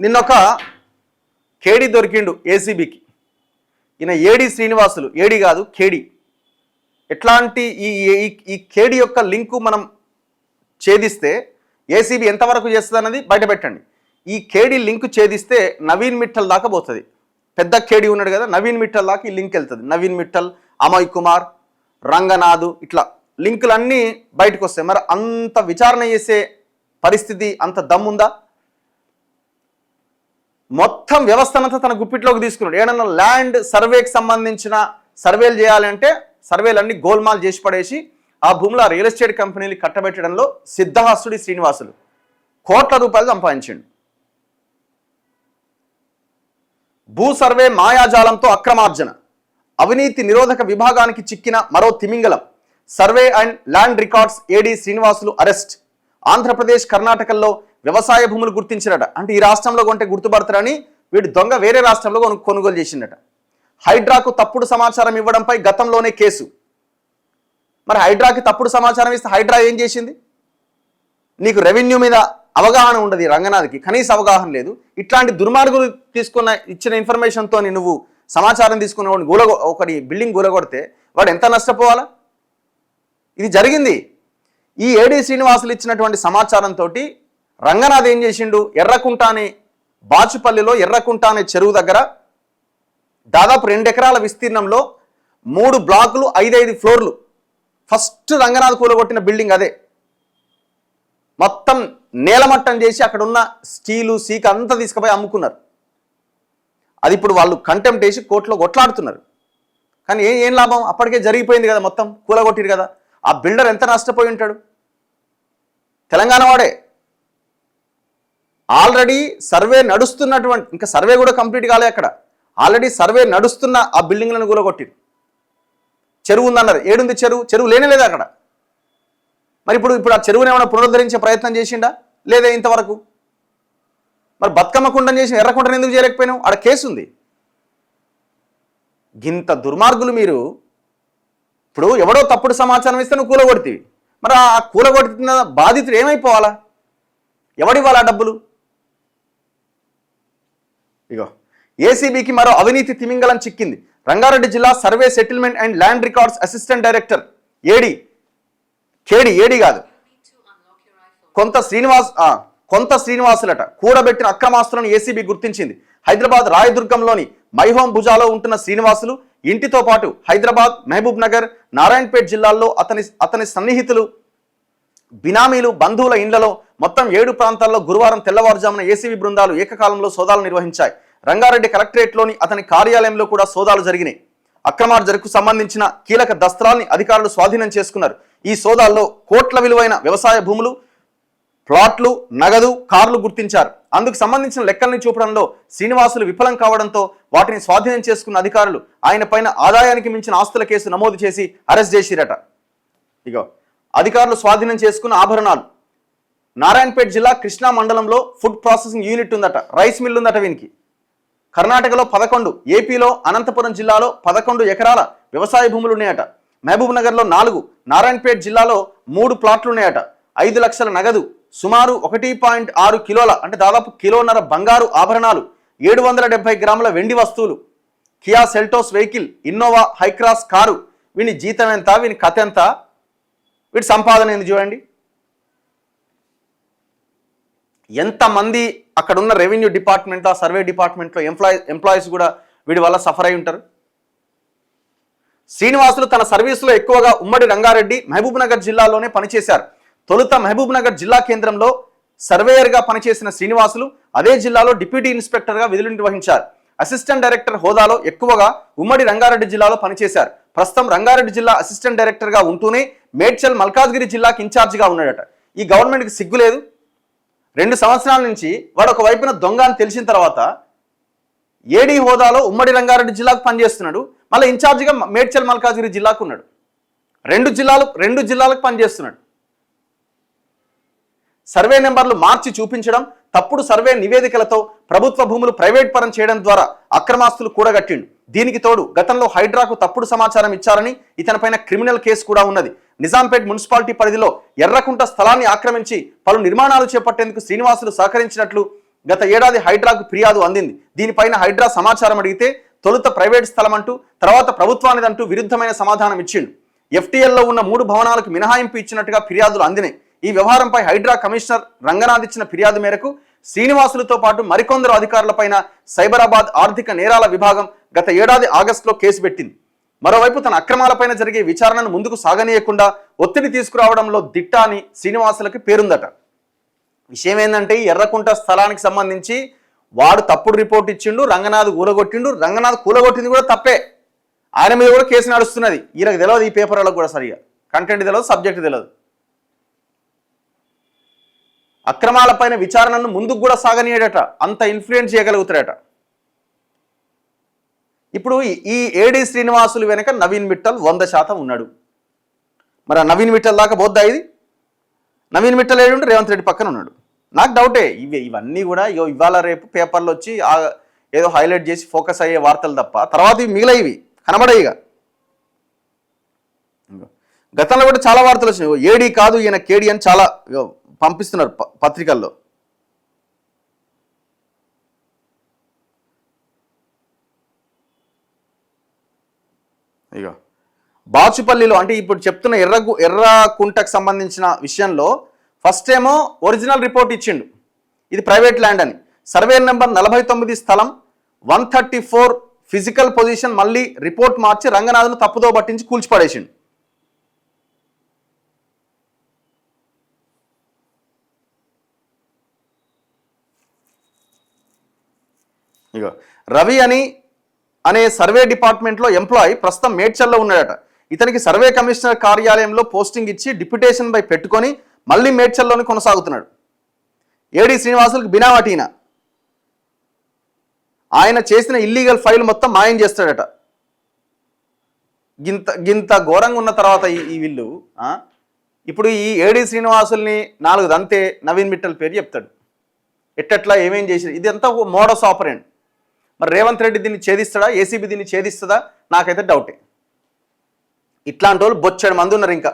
నిన్నొక కేడి దొరికిండు ఏసీబీకి. ఈయన AD Srinivasulu, AD కాదు కేడి. ఎట్లాంటి ఈ కేడి యొక్క లింకు మనం ఛేదిస్తే ఏసీబీ ఎంతవరకు చేస్తుంది అన్నది బయట పెట్టండి. ఈ కేడి లింకు ఛేదిస్తే నవీన్ మిట్టల్ దాకా పోతుంది. పెద్ద కేడి ఉన్నాడు కదా, నవీన్ మిట్టల్ దాకా ఈ లింక్ వెళ్తుంది. నవీన్ మిట్టల్, అమయ్ కుమార్, రంగనాథ్, ఇట్లా లింకులన్నీ బయటకు వస్తాయి. మరి అంత విచారణ చేసే పరిస్థితి, అంత దమ్ముందా? మొత్తం వ్యవస్థనంతా తన గుప్పిట్లోకి తీసుకున్నాడు. ఏడన్నా ల్యాండ్ సర్వేకి సంబంధించిన సర్వేలు చేయాలంటే సర్వేలన్నీ గోల్మాల్ చేసి పడేసి ఆ భూముల రియల్ ఎస్టేట్ కంపెనీలు కట్టబెట్టడంలో సిద్ధహస్తుడి శ్రీనివాసులు కోట్ల రూపాయలు సంపాదించిండు. భూ సర్వే మాయాజాలంతో అక్రమార్జన, అవినీతి నిరోధక విభాగానికి చిక్కిన మరో తిమింగలం. Survey and land records AD Srinivasulu arrest. Andhra Pradesh, కర్ణాటకల్లో వ్యవసాయ భూములు గుర్తించినట. అంటే ఈ రాష్ట్రంలో కొంటే గుర్తుపడతారని వీడు దొంగ వేరే రాష్ట్రంలో కొనుగోలు చేసిండట. హైడ్రాకు తప్పుడు సమాచారం ఇవ్వడంపై గతంలోనే కేసు. మరి హైడ్రాకి తప్పుడు సమాచారం ఇస్తే హైడ్రా ఏం చేసింది? నీకు రెవెన్యూ మీద అవగాహన ఉండదు, రంగనాథ్కి కనీస అవగాహన లేదు. ఇట్లాంటి దుర్మార్గులు ఇచ్చిన ఇన్ఫర్మేషన్తో నువ్వు సమాచారం తీసుకున్న ఒకటి బిల్డింగ్ కూలగొడితే వాడు ఎంత నష్టపోవాలా? ఇది జరిగింది. ఈ ఏడీ శ్రీనివాసులు ఇచ్చినటువంటి సమాచారంతో రంగనాథ్ ఏం చేసిండు? ఎర్రకుంట అనే బాచుపల్లిలో ఎర్రకుంట అనే చెరువు దగ్గర దాదాపు 2 ఎకరాల విస్తీర్ణంలో 3 బ్లాకులు 5 ఫ్లోర్లు. ఫస్ట్ రంగనాథ్ కూలగొట్టిన బిల్డింగ్ అదే. మొత్తం నేలమట్టం చేసి అక్కడ ఉన్న స్టీలు సీక అంతా తీసుకుపోయి అమ్ముకున్నారు. అది ఇప్పుడు వాళ్ళు కంటెంప్ట్ వేసి కోర్టులో కొట్లాడుతున్నారు. కానీ ఏం లాభం? అప్పటికే జరిగిపోయింది కదా, మొత్తం కూలగొట్టిరు కదా. ఆ బిల్డర్ ఎంత నష్టపోయి ఉంటాడు? తెలంగాణ వాడే. ఆల్రెడీ సర్వే నడుస్తున్నటువంటి, ఇంకా సర్వే కూడా కంప్లీట్ కాలే అక్కడ, ఆల్రెడీ సర్వే నడుస్తున్న ఆ బిల్డింగ్లను కూలగొట్టిరు. చెరువు ఉందన్నారు. ఏడుంది చెరువు? చెరువు లేనేలేదు అక్కడ. మరి ఇప్పుడు ఆ చెరువుని ఏమైనా పునరుద్ధరించే ప్రయత్నం చేసిండా? లేదా ఇంతవరకు? మరి బతుకమ్మ కుండని చేసి ఎర్రకుంటని ఎందుకు చేయలేకపోయినావు? ఆడ కేసు ఉంది. గింత దుర్మార్గులు మీరు. ఇప్పుడు ఎవడో తప్పుడు సమాచారం ఇస్తే నువ్వు కూలగొడితివి. మరి ఆ కూలగొడుతున్న బాధితుడు ఏమైపోవాలా? ఎవడివ్వాలా డబ్బులు? ఇగో ఏసీబీకి మరో అవినీతి తిమింగలం చిక్కింది. రంగారెడ్డి జిల్లా survey settlement and land records assistant director AD కాదు కొంత శ్రీనివాసులట కూడబెట్టిన అక్రమాస్తులను ఏసీబీ గుర్తించింది. హైదరాబాద్ రాయదుర్గంలోని మైహోం భుజాలో ఉంటున్న శ్రీనివాసులు ఇంటితో పాటు హైదరాబాద్, మహబూబ్ నగర్, నారాయణపేట్ జిల్లాల్లో అతని సన్నిహితులు, బినామీలు, బంధువుల ఇండ్లలో మొత్తం 7 ప్రాంతాల్లో గురువారం తెల్లవారుజామున ఏసీబీ బృందాలు ఏకకాలంలో సోదాలు నిర్వహించాయి. రంగారెడ్డి కలెక్టరేట్లోని అతని కార్యాలయంలో కూడా సోదాలు జరిగినాయి. అక్రమార్జనకు సంబంధించిన కీలక దస్త్రాల్ని అధికారులు స్వాధీనం చేసుకున్నారు. ఈ సోదాల్లో కోట్ల విలువైన వ్యవసాయ భూములు, ప్లాట్లు, నగదు, కార్లు గుర్తించారు. అందుకు సంబంధించిన లెక్కల్ని చూపడంలో శ్రీనివాసులు విఫలం కావడంతో వాటిని స్వాధీనం చేసుకున్న అధికారులు ఆయన పైన ఆదాయానికి మించిన ఆస్తుల కేసు నమోదు చేసి అరెస్ట్ చేసిరట. ఇగో అధికారులు స్వాధీనం చేసుకున్న ఆభరణాలు. నారాయణపేట జిల్లా కృష్ణా మండలంలో ఫుడ్ ప్రాసెసింగ్ యూనిట్ ఉందట, రైస్ మిల్ ఉందట వీనికి. కర్ణాటకలో 11, ఏపీలో అనంతపురం జిల్లాలో 11 ఎకరాల వ్యవసాయ భూములు ఉన్నాయట. మహబూబ్ నగర్లో 4, నారాయణపేట జిల్లాలో 3 ప్లాట్లు ఉన్నాయట. 5 లక్షల నగదు, సుమారు 1.6 కిలోల అంటే దాదాపు 1.5 కిలోల బంగారు ఆభరణాలు, 770 గ్రాముల వెండి వస్తువులు, Kia Seltos vehicle, Innova Hycross car. వీని జీతం ఎంత? వీని కథ ఎంత? వీటి సంపాదన ఏంది చూడండి. ఎంతమంది అక్కడ ఉన్న రెవెన్యూ డిపార్ట్మెంట్, ఆ సర్వే డిపార్ట్మెంట్లో ఎంప్లాయీస్ కూడా వీడి వల్ల సఫర్ అయి ఉంటారు. శ్రీనివాసులు తన సర్వీసులో ఎక్కువగా ఉమ్మడి రంగారెడ్డి, మహబూబ్ నగర్ జిల్లాలోనే పనిచేశారు. తొలుత మహబూబ్ నగర్ జిల్లా కేంద్రంలో సర్వేయర్గా పనిచేసిన శ్రీనివాసులు అదే జిల్లాలో డిప్యూటీ ఇన్స్పెక్టర్గా విధులు నిర్వహించారు. అసిస్టెంట్ డైరెక్టర్ హోదాలో ఎక్కువగా ఉమ్మడి రంగారెడ్డి జిల్లాలో పనిచేశారు. ప్రస్తుతం రంగారెడ్డి జిల్లా అసిస్టెంట్ డైరెక్టర్గా ఉంటూనే మేడ్చల్, మల్కాజ్గిరి జిల్లాకి ఇన్ఛార్జిగా ఉన్నాడట. ఈ గవర్నమెంట్కి సిగ్గు లేదు? 2 సంవత్సరాల నుంచి వాడు ఒక వైపున దొంగ అని తెలిసిన తర్వాత ఏడీ హోదాలో ఉమ్మడి రంగారెడ్డి జిల్లాకు పనిచేస్తున్నాడు, మళ్ళీ ఇన్ఛార్జిగా మేడ్చల్, మల్కాజ్గిరి జిల్లాకు ఉన్నాడు. 2 జిల్లాలకు పనిచేస్తున్నాడు. సర్వే నెంబర్లు మార్చి చూపించడం, తప్పుడు సర్వే నివేదికలతో ప్రభుత్వ భూములు ప్రైవేట్ పరం చేయడం ద్వారా అక్రమాస్తులు కూడగట్టిండు. దీనికి తోడు గతంలో హైడ్రాకు తప్పుడు సమాచారం ఇచ్చారని ఇతనిపైన క్రిమినల్ కేసు కూడా ఉన్నది. నిజాంపేట్ మున్సిపాలిటీ పరిధిలో ఎర్రకుంట స్థలాన్ని ఆక్రమించి పలు నిర్మాణాలు చేపట్టేందుకు శ్రీనివాసులు సహకరించినట్లు గత ఏడాది హైడ్రాకు ఫిర్యాదు అందింది. దీనిపైన హైడ్రా సమాచారం అడిగితే తొలుత ప్రైవేట్ స్థలం అంటూ తర్వాత ప్రభుత్వానిదంటూ విరుద్ధమైన సమాధానం ఇచ్చిండు. ఎఫ్టీఎల్లో ఉన్న 3 భవనాలకు మినహాయింపు ఇచ్చినట్టుగా ఫిర్యాదులు అందినాయి. ఈ వ్యవహారంపై హైడ్రా కమిషనర్ రంగనాథ్ ఇచ్చిన ఫిర్యాదు మేరకు శ్రీనివాసులతో పాటు మరికొందరు అధికారులపైన సైబరాబాద్ ఆర్థిక నేరాల విభాగం గత ఏడాది ఆగస్టులో కేసు పెట్టింది. మరోవైపు తన అక్రమాలపైన జరిగే విచారణను ముందుకు సాగనీయకుండా ఒత్తిడి తీసుకురావడంలో దిట్ట అని శ్రీనివాసులకి పేరుందట. విషయం ఏంటంటే ఎర్రకుంట స్థలానికి సంబంధించి వాడు తప్పుడు రిపోర్ట్ ఇచ్చిండు, రంగనాథ్ కూలగొట్టిండు. రంగనాథ్ కూలగొట్టింది కూడా తప్పే, ఆయన మీద కూడా కేసు నడుస్తున్నది. వీళ్ళకి తెలియదు, ఈ పేపర్ వాళ్ళకు కూడా సరిగా కంటెంట్ తెలియదు, సబ్జెక్ట్ తెలియదు. అక్రమాలపైన విచారణను ముందుకు కూడా సాగనీయడట, అంత ఇన్ఫ్లుయెన్స్ చేయగలుగుతాడట. ఇప్పుడు ఈ ఏడి శ్రీనివాసులు వెనక నవీన్ మిట్టల్ 100% ఉన్నాడు. మరి ఆ నవీన్ మిట్టల్ దాకా బోద్దా ఇది? నవీన్ మిట్టల్ ఏడుంటే రేవంత్ రెడ్డి పక్కన ఉన్నాడు. నాకు డౌటే. ఇవన్నీ కూడా ఇవాళ రేపు పేపర్లు వచ్చి ఏదో హైలైట్ చేసి ఫోకస్ అయ్యే వార్తలు తప్ప తర్వాత ఇవి మిగిలినవి కనబడేయిగా. గతంలో కూడా చాలా వార్తలు వచ్చినాయి. ఏడీ కాదు ఈయన కేడీ అని చాలా పంపిస్తున్నారు పత్రికల్లో. ఇక బాచుపల్లిలో అంటే ఇప్పుడు చెప్తున్న ఎర్రకుంటకు సంబంధించిన విషయంలో ఫస్ట్ ఏమో ఒరిజినల్ రిపోర్ట్ ఇచ్చిండు, ఇది ప్రైవేట్ ల్యాండ్ అని. సర్వే నెంబర్ 49 స్థలం 134 ఫిజికల్ పొజిషన్ మళ్ళీ రిపోర్ట్ మార్చి రంగనాథ్ను తప్పుదో పట్టించి కూల్చిపడేసిండు. ఇక రవి అనే సర్వే డిపార్ట్మెంట్లో ఎంప్లాయీ ప్రస్తుతం మేడ్చల్లో ఉన్నాడట. ఇతనికి సర్వే కమిషనర్ కార్యాలయంలో పోస్టింగ్ ఇచ్చి డిప్యుటేషన్ పై పెట్టుకొని మళ్ళీ మేడ్చల్లోనే కొనసాగుతున్నాడు. ఏడి శ్రీనివాసులకు బినావటీన ఆయన చేసిన ఇల్లీగల్ ఫైల్ మొత్తం మాయం చేస్తాడట. గింత ఘోరంగా ఉన్న తర్వాత ఈ వీళ్ళు ఇప్పుడు ఈ ఏడి శ్రీనివాసుల్ని 4 దంతే నవీన్ మిట్టల్ పేరు చెప్తాడు. ఎట్టట్లా ఏమేం చేసి ఇదంతా మోడస్ ఆపరెంట్. మరి రేవంత్ రెడ్డి దీన్ని ఛేదిస్తాడా, ఏసీబీ దీన్ని ఛేదిస్తుందా? నాకైతే డౌటే. ఇట్లాంటి వాళ్ళు బొచ్చెడు మంది ఉన్నారు ఇంకా.